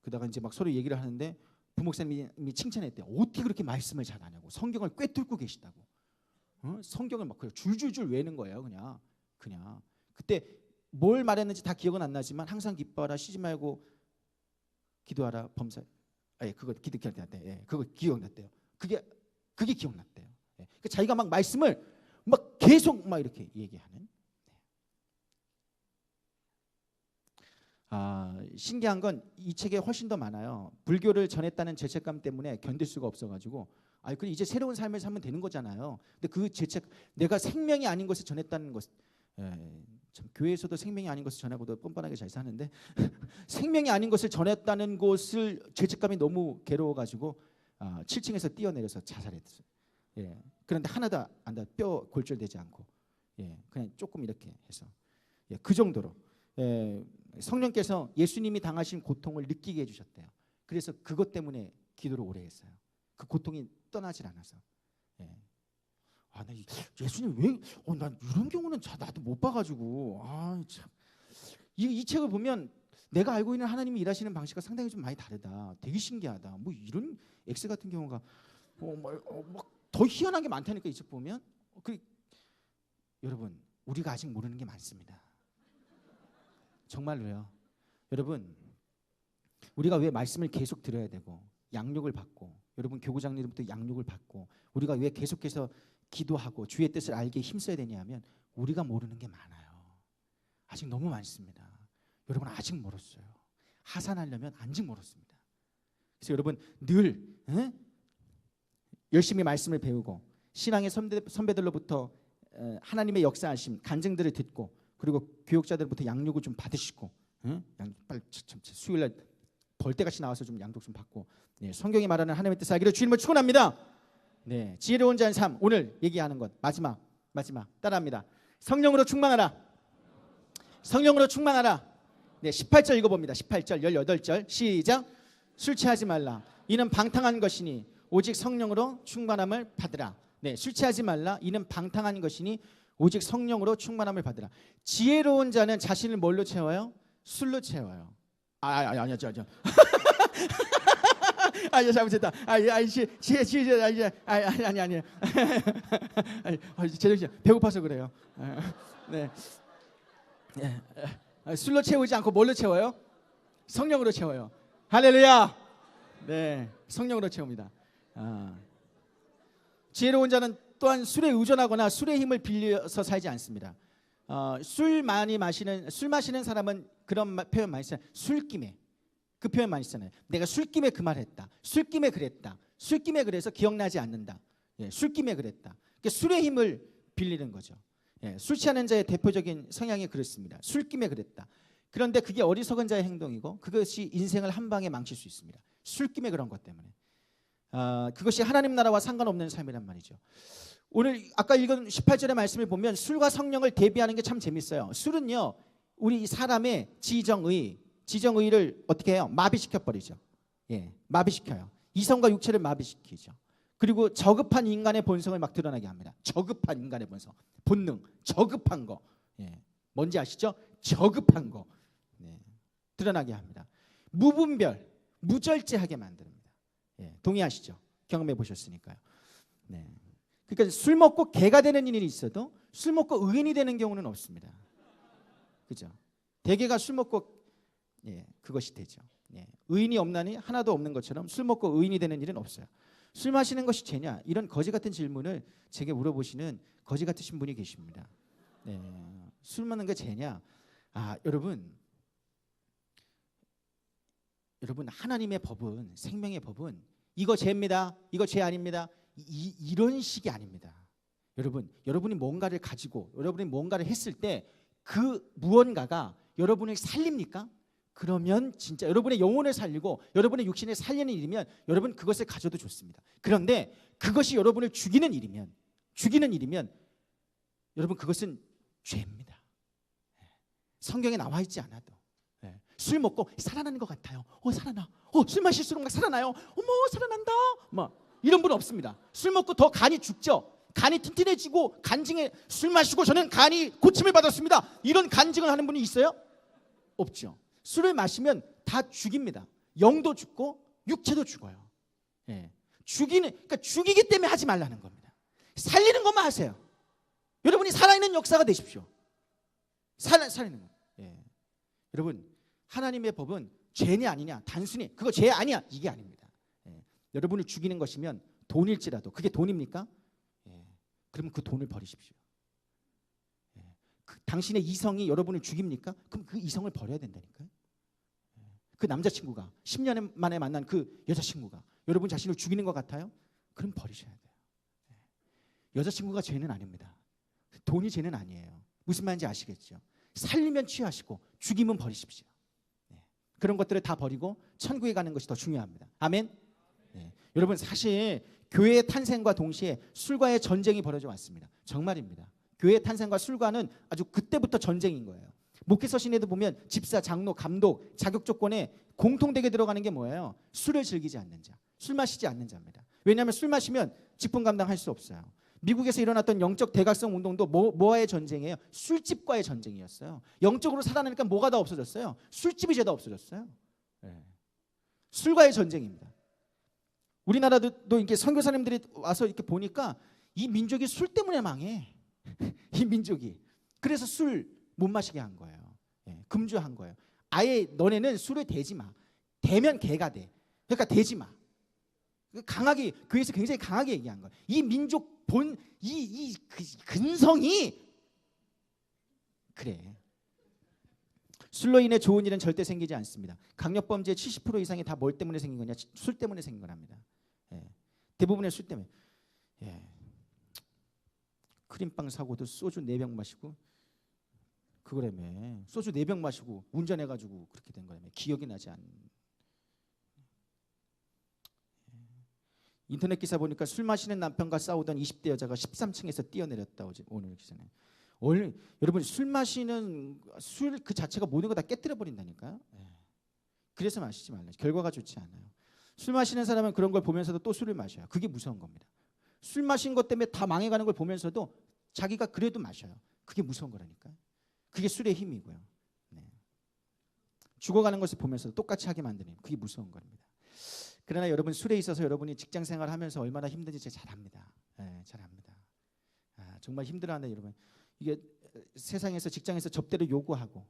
[SPEAKER 1] 그다가 이제 막 서로 얘기를 하는데 부목사님이 칭찬했대요. 어떻게 그렇게 말씀을 잘하냐고. 성경을 꿰뚫고 계시다고. 성경을 막 줄줄줄 외는 거예요. 그냥 그때 뭘 말했는지 다 기억은 안 나지만 항상 기뻐하라, 쉬지 말고 기도하라, 범사. 그거 기억났대. 그거 기억났대요. 그게 기억났대요. 그러니까 자기가 막 말씀을 막 계속 막 이렇게 얘기하는. 신기한 건 이 책에 훨씬 더 많아요. 불교를 전했다는 죄책감 때문에 견딜 수가 없어가지고 그럼 이제 새로운 삶을 살면 되는 거잖아요. 근데 그 죄책, 내가 생명이 아닌 것을 전했다는 것, 참 교회에서도 생명이 아닌 것을 전하고도 뻔뻔하게 잘 사는데 생명이 아닌 것을 전했다는 것을 죄책감이 너무 괴로워가지고 7층에서 뛰어내려서 자살했어요. 그런데 하나도 안 닿아. 뼈 골절되지 않고. 그냥 조금 이렇게 해서. 그 정도로 성령께서 예수님이 당하신 고통을 느끼게 해주셨대요. 그래서 그것 때문에 기도를 오래 했어요. 그 고통이 떠나질 않아서. 나 예수님 왜? 난 이런 경우는 나도 못 봐가지고. 참. 이 책을 보면 내가 알고 있는 하나님이 일하시는 방식과 상당히 좀 많이 다르다. 되게 신기하다. 뭐 이런 X 같은 경우가 막 더 희한한 게 많다니까 이 책 보면. 여러분 우리가 아직 모르는 게 많습니다. 정말로요. 여러분 우리가 왜 말씀을 계속 들어야 되고 양육을 받고 여러분 교구장님들부터 양육을 받고 우리가 왜 계속해서 기도하고 주의 뜻을 알게 힘써야 되냐면 우리가 모르는 게 많아요. 아직 너무 많습니다. 여러분 아직 멀었어요. 하산하려면 아직 멀었습니다. 그래서 여러분 늘 열심히 말씀을 배우고 신앙의 선배들로부터 하나님의 역사하심 간증들을 듣고 그리고 교육자들부터 양육을 좀 받으시고 빨리 수요일날 벌떼같이 나와서 좀 양육 좀 받고 성경이 말하는 하나님의 뜻을 알기를 주님을 축원합니다. 지혜로운 자의 삶 오늘 얘기하는 것 마지막 따라합니다. 성령으로 충만하라. 성령으로 충만하라. 18절 읽어봅니다. 18절 18절 시작. 술 취하지 말라. 이는 방탕한 것이니 오직 성령으로 충만함을 받으라. 술 취하지 말라. 이는 방탕한 것이니 오직 성령으로 충만함을 받으라. 지혜로운 자는 자신을 뭘로 채워요? 술로 채워요. 아니요. 잘못했다. 아니. 제정신 배고파서 그래요. 술로 채우지 않고 뭘로 채워요? 성령으로 채워요. 할렐루야. 성령으로 채웁니다. 지혜로운 자는 또한 술에 의존하거나 술의 힘을 빌려서 살지 않습니다. 술 마시는 사람은 그런 표현 많이 써요. 술김에 그 표현 많이 쓰잖아요. 내가 술김에 그 말했다. 술김에 그랬다. 술김에 그래서 기억나지 않는다. 술김에 그랬다. 그러니까 술의 힘을 빌리는 거죠. 술 취하는 자의 대표적인 성향이 그렇습니다. 술김에 그랬다. 그런데 그게 어리석은 자의 행동이고 그것이 인생을 한 방에 망칠 수 있습니다. 술김에 그런 것 때문에. 그것이 하나님 나라와 상관없는 삶이란 말이죠. 오늘 아까 읽은 18절의 말씀을 보면 술과 성령을 대비하는 게 참 재밌어요. 술은요 우리 사람의 지정의를 어떻게 해요? 마비시켜 버리죠. 마비시켜요. 이성과 육체를 마비시키죠. 그리고 저급한 인간의 본성을 막 드러나게 합니다. 저급한 인간의 본능, 저급한 거. 뭔지 아시죠? 저급한 거 드러나게 합니다. 무분별, 무절제하게 만듭니다. 동의하시죠? 경험해 보셨으니까요. 그러니까 술 먹고 개가 되는 일이 있어도 술 먹고 의인이 되는 경우는 없습니다. 그죠? 대개가 술 먹고 그것이 되죠. 의인이 없나니 하나도 없는 것처럼 술 먹고 의인이 되는 일은 없어요. 술 마시는 것이 죄냐? 이런 거지 같은 질문을 제게 물어보시는 거지 같으신 분이 계십니다. 술 먹는 게 죄냐? 여러분 하나님의 법은 생명의 법은 이거 죄입니다. 이거 죄 아닙니다. 이런 식이 아닙니다. 여러분이 뭔가를 가지고 여러분이 뭔가를 했을 때 그 무언가가 여러분을 살립니까? 그러면 진짜 여러분의 영혼을 살리고 여러분의 육신을 살리는 일이면 여러분 그것을 가져도 좋습니다. 그런데 그것이 여러분을 죽이는 일이면 여러분 그것은 죄입니다. 성경에 나와 있지 않아도 술 먹고 살아나는 것 같아요. 살아나. 술 마실수록 막 살아나요. 어머 살아난다. 막 이런 분은 없습니다. 술 먹고 더 간이 죽죠. 간이 튼튼해지고 간증에 술 마시고 저는 간이 고침을 받았습니다. 이런 간증을 하는 분이 있어요? 없죠. 술을 마시면 다 죽입니다. 영도 죽고 육체도 죽어요. 그러니까 죽이기 때문에 하지 말라는 겁니다. 살리는 것만 하세요. 여러분이 살아있는 역사가 되십시오. 살리는 것. 여러분 하나님의 법은 죄냐 아니냐 단순히 그거 죄 아니야 이게 아닙니다. 여러분을 죽이는 것이면 돈일지라도 그게 돈입니까? 그러면 그 돈을 버리십시오. 당신의 이성이 여러분을 죽입니까? 그럼 그 이성을 버려야 된다니까요. 그 남자친구가 10년 만에 만난 그 여자친구가 여러분 자신을 죽이는 것 같아요? 그럼 버리셔야 돼요. 여자친구가 죄는 아닙니다. 돈이 죄는 아니에요. 무슨 말인지 아시겠죠? 살리면 취하시고 죽이면 버리십시오. 그런 것들을 다 버리고 천국에 가는 것이 더 중요합니다. 아멘. 여러분 사실 교회의 탄생과 동시에 술과의 전쟁이 벌어져 왔습니다. 정말입니다. 교회의 탄생과 술과는 아주 그때부터 전쟁인 거예요. 목회서 신에도 보면 집사, 장로, 감독 자격 조건에 공통되게 들어가는 게 뭐예요? 술을 즐기지 않는 자, 술 마시지 않는 자입니다. 왜냐하면 술 마시면 직분 감당할 수 없어요. 미국에서 일어났던 영적 대각성 운동도 뭐와의 전쟁이에요? 술집과의 전쟁이었어요. 영적으로 살아나니까 뭐가 다 없어졌어요? 술집이 죄다 없어졌어요. 네. 술과의 전쟁입니다. 우리나라도 이렇게 선교사님들이 와서 이렇게 보니까 이 민족이 술 때문에 망해. 이 민족이. 그래서 술 못 마시게 한 거예요. 예, 금주한 거예요. 아예 너네는 술을 대지 마. 대면 개가 돼. 그러니까 대지 마. 강하게 교회에서 굉장히 강하게 얘기한 거예요. 이 민족 본 이 근성이 그래. 술로 인해 좋은 일은 절대 생기지 않습니다. 강력범죄의 70% 이상이 다 뭘 때문에 생긴 거냐? 술 때문에 생긴 거랍니다. 예. 대부분의 술 때문에. 예. 크림빵 사고도 소주 4병 마시고 그거라며. 소주 4병 마시고 운전해가지고 그렇게 된 거라며. 기억이 나지 않는. 인터넷 기사 보니까 술 마시는 남편과 싸우던 20대 여자가 13층에서 뛰어내렸다. 오늘 기사는. 여러분 술 마시는 술 그 자체가 모든 거 다 깨뜨려 버린다니까요. 그래서 마시지 말라. 결과가 좋지 않아요. 술 마시는 사람은 그런 걸 보면서도 또 술을 마셔요. 그게 무서운 겁니다. 술 마신 것 때문에 다 망해가는 걸 보면서도 자기가 그래도 마셔요. 그게 무서운 거라니까요. 그게 술의 힘이고요. 네. 죽어가는 것을 보면서도 똑같이 하게 만드는 그게 무서운 겁니다. 그러나 여러분 술에 있어서 여러분이 직장 생활하면서 얼마나 힘든지 제가 잘 압니다. 네, 잘 압니다. 정말 힘들어하는 여러분. 이게 세상에서 직장에서 접대를 요구하고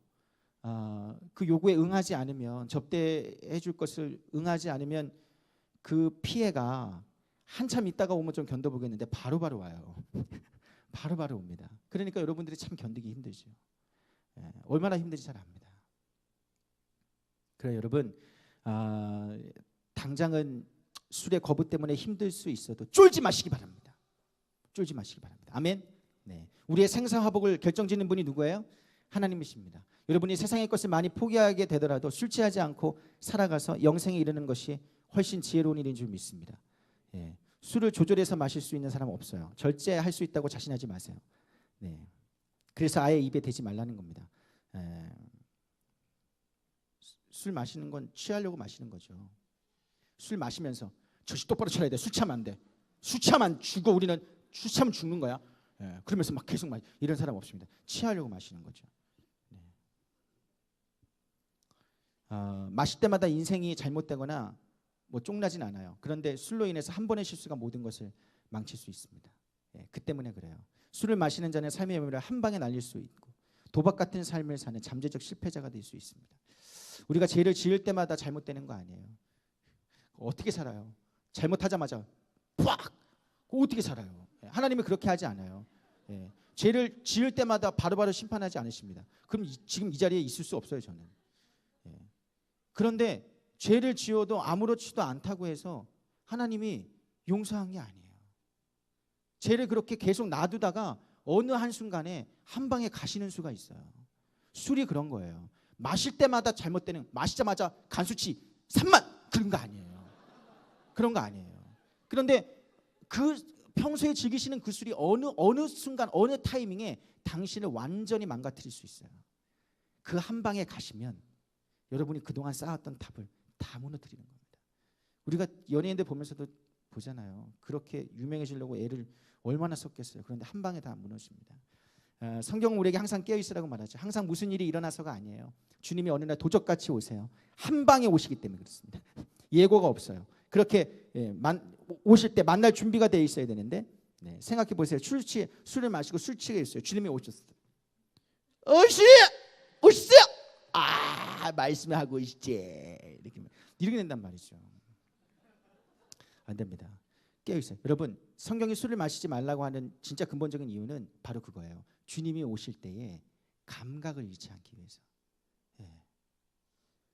[SPEAKER 1] 그 요구에 응하지 않으면 접대해 줄 것을 응하지 않으면 그 피해가 한참 있다가 오면 좀 견뎌보겠는데 바로바로 와요. 바로바로 옵니다. 그러니까 여러분들이 참 견디기 힘들죠. 얼마나 힘든지 잘 압니다. 그래 여러분 당장은 술의 거부 때문에 힘들 수 있어도 쫄지 마시기 바랍니다. 쫄지 마시기 바랍니다. 아멘. 네. 우리의 생사화복을 결정짓는 분이 누구예요? 하나님이십니다. 여러분이 세상의 것을 많이 포기하게 되더라도 술 취하지 않고 살아가서 영생에 이르는 것이 훨씬 지혜로운 일인 줄 믿습니다. 예. 술을 조절해서 마실 수 있는 사람은 없어요. 절제할 수 있다고 자신하지 마세요. 네. 그래서 아예 입에 대지 말라는 겁니다. 술 마시는 건 취하려고 마시는 거죠. 술 마시면서 정신 똑바로 차려야 돼. 술 취하면 안 돼. 술 취하면 죽어. 우리는 술 취하면 죽는 거야. 그러면서 막 계속 이런 사람 없습니다. 취하려고 마시는 거죠. 네. 마실 때마다 인생이 잘못되거나 뭐 쫑나진 않아요. 그런데 술로 인해서 한 번의 실수가 모든 것을 망칠 수 있습니다. 그 때문에 그래요. 술을 마시는 자는 삶의 열매를 한 방에 날릴 수 있고 도박 같은 삶을 사는 잠재적 실패자가 될 수 있습니다. 우리가 죄를 지을 때마다 잘못되는 거 아니에요. 어떻게 살아요? 잘못하자마자 팍! 어떻게 살아요? 하나님은 그렇게 하지 않아요. 죄를 지을 때마다 바로바로 심판하지 않으십니다. 그럼 지금 이 자리에 있을 수 없어요, 저는. 그런데 죄를 지어도 아무렇지도 않다고 해서 하나님이 용서한 게 아니에요. 죄를 그렇게 계속 놔두다가 어느 한순간에 한 방에 가시는 수가 있어요. 술이 그런 거예요. 마실 때마다 잘못되는, 마시자마자 간수치 3만 그런 거 아니에요. 그런 거 아니에요. 그런데 그 평소에 즐기시는 그 술이 어느 순간 어느 타이밍에 당신을 완전히 망가뜨릴 수 있어요. 그 한 방에 가시면 여러분이 그동안 쌓았던 탑을 다 무너뜨리는 겁니다. 우리가 연예인들 보면서도 보잖아요. 그렇게 유명해지려고 애를 얼마나 썼겠어요. 그런데 한 방에 다 무너집니다. 성경은 우리에게 항상 깨어있으라고 말하죠. 항상 무슨 일이 일어나서가 아니에요. 주님이 어느 날 도적같이 오세요. 한 방에 오시기 때문에 그렇습니다. 예고가 없어요. 그렇게 오실 때 만날 준비가 되어 있어야 되는데 생각해 보세요. 술을 마시고 술 취해 있어요. 주님이 오셨어요. 오시세요. 말씀하고 있지. 이렇게 된단 말이죠. 안 됩니다. 깨어있어요. 여러분 성경이 술을 마시지 말라고 하는 진짜 근본적인 이유는 바로 그거예요. 주님이 오실 때에 감각을 잃지 않기 위해서.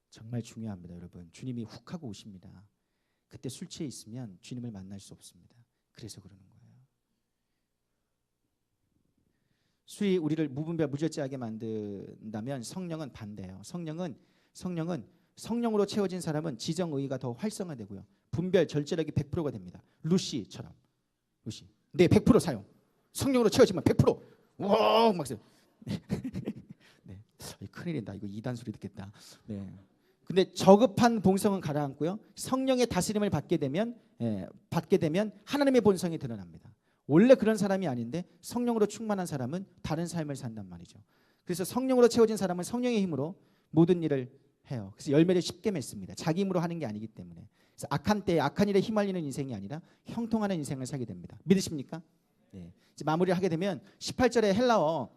[SPEAKER 1] 정말 중요합니다. 여러분 주님이 훅 하고 오십니다. 그때 술 취해 있으면 주님을 만날 수 없습니다. 그래서 그러는 거예요. 술이 우리를 무분별 무절제하게 만든다면 성령은 반대예요. 성령은 성령으로 채워진 사람은 지정의가 더 활성화되고요. 분별 절제력이 100%가 됩니다. 루시처럼. 루시. 네, 100% 사용. 성령으로 채워지면 100%. 와, 막 써. 네. 네. 큰일이다. 이거 이단 소리 듣겠다. 네. 근데 저급한 본성은 가라앉고요. 성령의 다스림을 받게 되면 하나님의 본성이 드러납니다. 원래 그런 사람이 아닌데 성령으로 충만한 사람은 다른 삶을 산단 말이죠. 그래서 성령으로 채워진 사람은 성령의 힘으로 모든 일을 해요. 그래서 열매를 쉽게 맺습니다. 자기 힘으로 하는 게 아니기 때문에. 그래서 악한 때에 악한 일에 휘말리는 인생이 아니라 형통하는 인생을 살게 됩니다. 믿으십니까? 네. 이제 마무리를 하게 되면 18절에 헬라어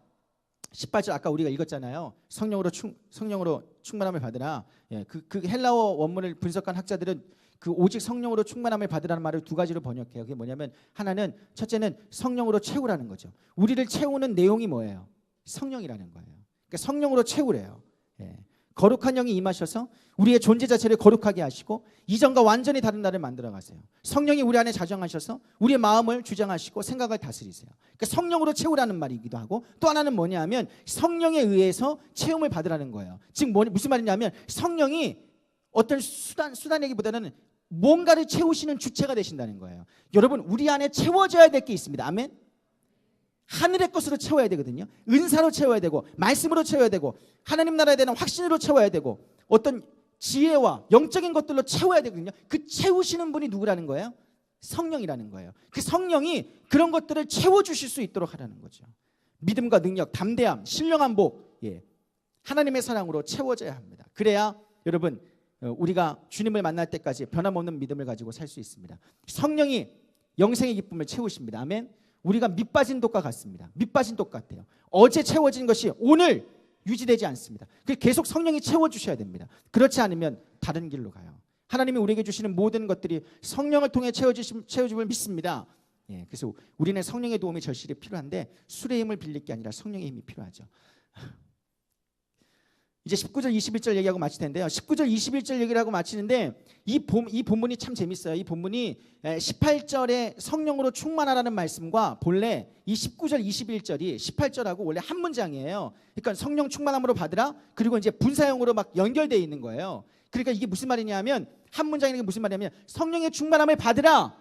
[SPEAKER 1] 18절 아까 우리가 읽었잖아요. 성령으로 충만함을 받으라. 예, 그 헬라어 원문을 분석한 학자들은 그 오직 성령으로 충만함을 받으라는 말을 두 가지로 번역해요. 그게 뭐냐면 하나는 첫째는 성령으로 채우라는 거죠. 우리를 채우는 내용이 뭐예요? 성령이라는 거예요. 그러니까 성령으로 채우래요. 예. 거룩한 영이 임하셔서 우리의 존재 자체를 거룩하게 하시고 이전과 완전히 다른 나를 만들어 가세요. 성령이 우리 안에 자정하셔서 우리의 마음을 주장하시고 생각을 다스리세요. 그러니까 성령으로 채우라는 말이기도 하고 또 하나는 뭐냐면 성령에 의해서 체험을 받으라는 거예요. 즉 무슨 말이냐면 성령이 어떤 수단이기보다는 뭔가를 채우시는 주체가 되신다는 거예요. 여러분 우리 안에 채워져야 될 게 있습니다. 아멘. 하늘의 것으로 채워야 되거든요. 은사로 채워야 되고 말씀으로 채워야 되고 하나님 나라에 대한 확신으로 채워야 되고 어떤 지혜와 영적인 것들로 채워야 되거든요. 그 채우시는 분이 누구라는 거예요? 성령이라는 거예요. 그 성령이 그런 것들을 채워주실 수 있도록 하라는 거죠. 믿음과 능력, 담대함, 신령한 복, 하나님의 사랑으로 채워져야 합니다. 그래야 여러분 우리가 주님을 만날 때까지 변함없는 믿음을 가지고 살 수 있습니다. 성령이 영생의 기쁨을 채우십니다. 아멘. 우리가 밑빠진 독과 같습니다. 밑빠진 독 같아요. 어제 채워진 것이 오늘 유지되지 않습니다. 계속 성령이 채워주셔야 됩니다. 그렇지 않으면 다른 길로 가요. 하나님이 우리에게 주시는 모든 것들이 성령을 통해 채워줌을 믿습니다. 그래서 우리는 성령의 도움이 절실히 필요한데 술의 힘을 빌릴 게 아니라 성령의 힘이 필요하죠. 이제 19절 21절 얘기하고 마칠 텐데요. 19절 21절 얘기를 하고 마치는데 이 본문이 참 재밌어요. 이 본문이 18절에 성령으로 충만하라는 말씀과 본래 이 19절 21절이 18절하고 원래 한 문장이에요. 그러니까 성령 충만함으로 받으라 그리고 이제 분사형으로 막 연결되어 있는 거예요. 그러니까 이게 무슨 말이냐면 한 문장이니까 무슨 말이냐면 성령의 충만함을 받으라.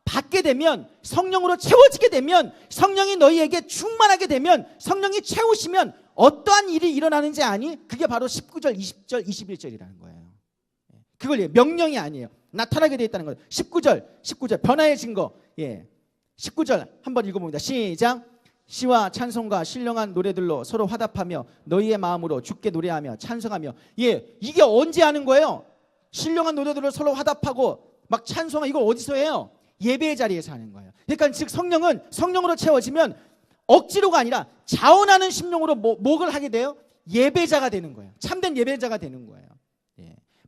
[SPEAKER 1] 받게 되면 성령으로 채워지게 되면 성령이 너희에게 충만하게 되면 성령이 채우시면 어떠한 일이 일어나는지 아니? 그게 바로 19절, 20절, 21절이라는 거예요. 그걸 명령이 아니에요. 나타나게 되어 있다는 거예요. 19절 변화의 증거. 19절 한번 읽어봅니다. 시작. 시와 찬송과 신령한 노래들로 서로 화답하며 너희의 마음으로 주께 노래하며 찬송하며. 이게 언제 하는 거예요? 신령한 노래들로 서로 화답하고 막 찬송하. 이걸 어디서 해요? 예배의 자리에서 하는 거예요. 그러니까 즉 성령은 성령으로 채워지면 억지로가 아니라 자원하는 심령으로 뭐를 하게 돼요? 예배자가 되는 거예요. 참된 예배자가 되는 거예요.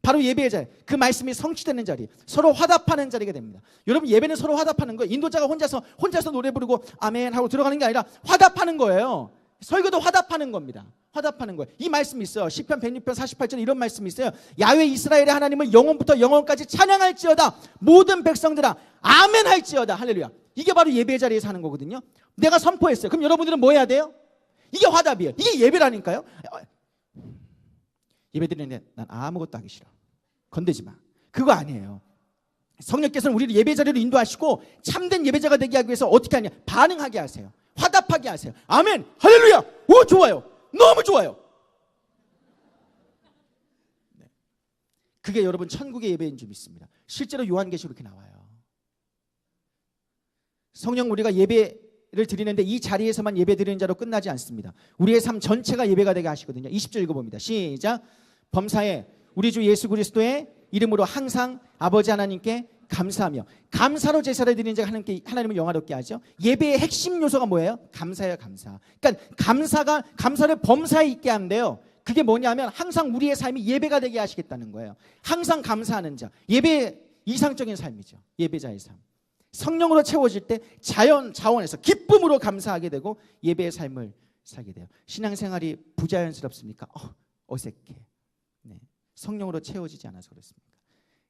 [SPEAKER 1] 바로 예배의 자리. 그 말씀이 성취되는 자리. 서로 화답하는 자리가 됩니다. 여러분 예배는 서로 화답하는 거예요. 인도자가 혼자서 노래 부르고 아멘 하고 들어가는 게 아니라 화답하는 거예요. 설교도 화답하는 겁니다. 화답하는 거예요. 이 말씀이 있어요. 시편 106편 48절 이런 말씀이 있어요. 야훼 이스라엘의 하나님을 영원부터 영원까지 찬양할지어다. 모든 백성들아 아멘 할지어다. 할렐루야. 이게 바로 예배의 자리에서 하는 거거든요. 내가 선포했어요. 그럼 여러분들은 뭐 해야 돼요? 이게 화답이에요. 이게 예배라니까요. 예배 드리는데 난 아무것도 하기 싫어. 건들지 마. 그거 아니에요. 성령께서는 우리를 예배 자리로 인도하시고 참된 예배자가 되게 하기 위해서 어떻게 하냐? 반응하게 하세요. 화답하게 하세요. 아멘. 할렐루야. 오 좋아요. 너무 좋아요. 그게 여러분 천국의 예배인 줄 믿습니다. 실제로 요한계시록 이렇게 나와요. 성령 우리가 예배를 드리는데 이 자리에서만 예배 드리는 자로 끝나지 않습니다. 우리의 삶 전체가 예배가 되게 하시거든요. 20절 읽어봅니다. 시작. 범사에 우리 주 예수 그리스도의 이름으로 항상 아버지 하나님께 감사하며. 감사로 제사를 드리는 자가 하나님을 영화롭게 하죠. 예배의 핵심 요소가 뭐예요? 감사예요. 감사. 그러니까 감사를 범사에 있게 하는데요. 그게 뭐냐면 항상 우리의 삶이 예배가 되게 하시겠다는 거예요. 항상 감사하는 자. 예배의 이상적인 삶이죠. 예배자의 삶. 성령으로 채워질 때 자원에서 기쁨으로 감사하게 되고 예배의 삶을 살게 돼요. 신앙생활이 부자연스럽습니까? 어색해. 성령으로 채워지지 않아서 그렇습니까?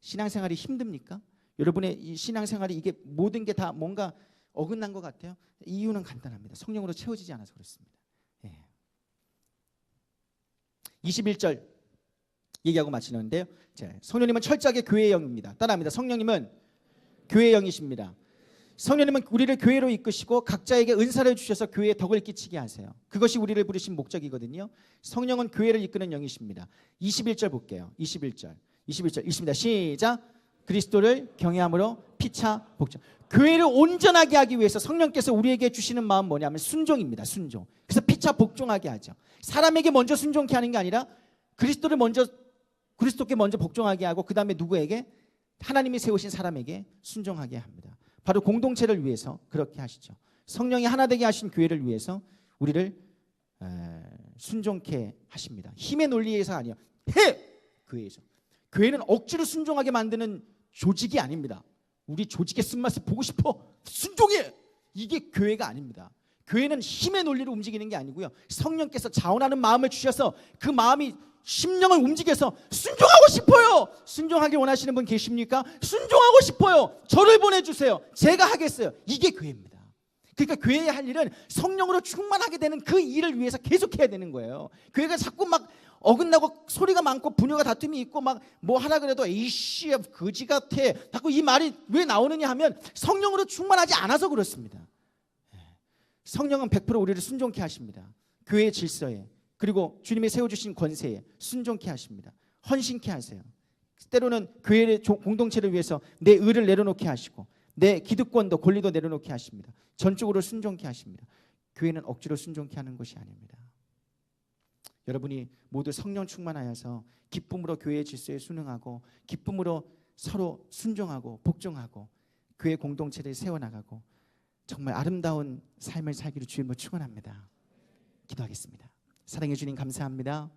[SPEAKER 1] 신앙생활이 힘듭니까? 여러분의 이 신앙생활이 이게 모든 게 다 뭔가 어긋난 것 같아요? 이유는 간단합니다. 성령으로 채워지지 않아서 그렇습니다. 21절 얘기하고 마치는데요. 자, 성령님은 철저하게 교회의 영입니다. 따라합니다. 성령님은 교회의 영이십니다. 성령님은 우리를 교회로 이끄시고 각자에게 은사를 주셔서 교회에 덕을 끼치게 하세요. 그것이 우리를 부르신 목적이거든요. 성령은 교회를 이끄는 영이십니다. 21절 볼게요. 21절 읽습니다. 시작. 그리스도를 경외함으로 피차 복종. 교회를 온전하게 하기 위해서 성령께서 우리에게 주시는 마음 뭐냐면 순종입니다. 순종. 그래서 피차 복종하게 하죠. 사람에게 먼저 순종케 하는 게 아니라 그리스도께 먼저 복종하게 하고 그 다음에 누구에게? 하나님이 세우신 사람에게 순종하게 합니다. 바로 공동체를 위해서 그렇게 하시죠. 성령이 하나 되게 하신 교회를 위해서 우리를 순종케 하십니다. 힘의 논리에서 아니요. 교회에서. 교회는 억지로 순종하게 만드는 조직이 아닙니다. 우리 조직의 쓴맛을 보고 싶어. 순종해. 이게 교회가 아닙니다. 교회는 힘의 논리로 움직이는 게 아니고요. 성령께서 자원하는 마음을 주셔서 그 마음이 심령을 움직여서 순종하고 싶어요. 순종하길 원하시는 분 계십니까? 순종하고 싶어요. 저를 보내주세요. 제가 하겠어요. 이게 교회입니다. 그러니까 교회의 할 일은 성령으로 충만하게 되는 그 일을 위해서 계속해야 되는 거예요. 교회가 자꾸 막 어긋나고 소리가 많고 분열과 다툼이 있고 막 뭐 하라 그래도 이씨 거지 같아. 자꾸 이 말이 왜 나오느냐 하면 성령으로 충만하지 않아서 그렇습니다. 성령은 100% 우리를 순종케 하십니다. 교회의 질서에 그리고 주님이 세워주신 권세에 순종케 하십니다. 헌신케 하세요. 때로는 교회의 공동체를 위해서 내 의를 내려놓게 하시고 내 기득권도 권리도 내려놓게 하십니다. 전적으로 순종케 하십니다. 교회는 억지로 순종케 하는 것이 아닙니다. 여러분이 모두 성령 충만하여서 기쁨으로 교회의 질서에 순응하고 기쁨으로 서로 순종하고 복종하고 교회 공동체를 세워나가고 정말 아름다운 삶을 살기를 주님으로 축원합니다. 기도하겠습니다. 사랑해 주님 감사합니다.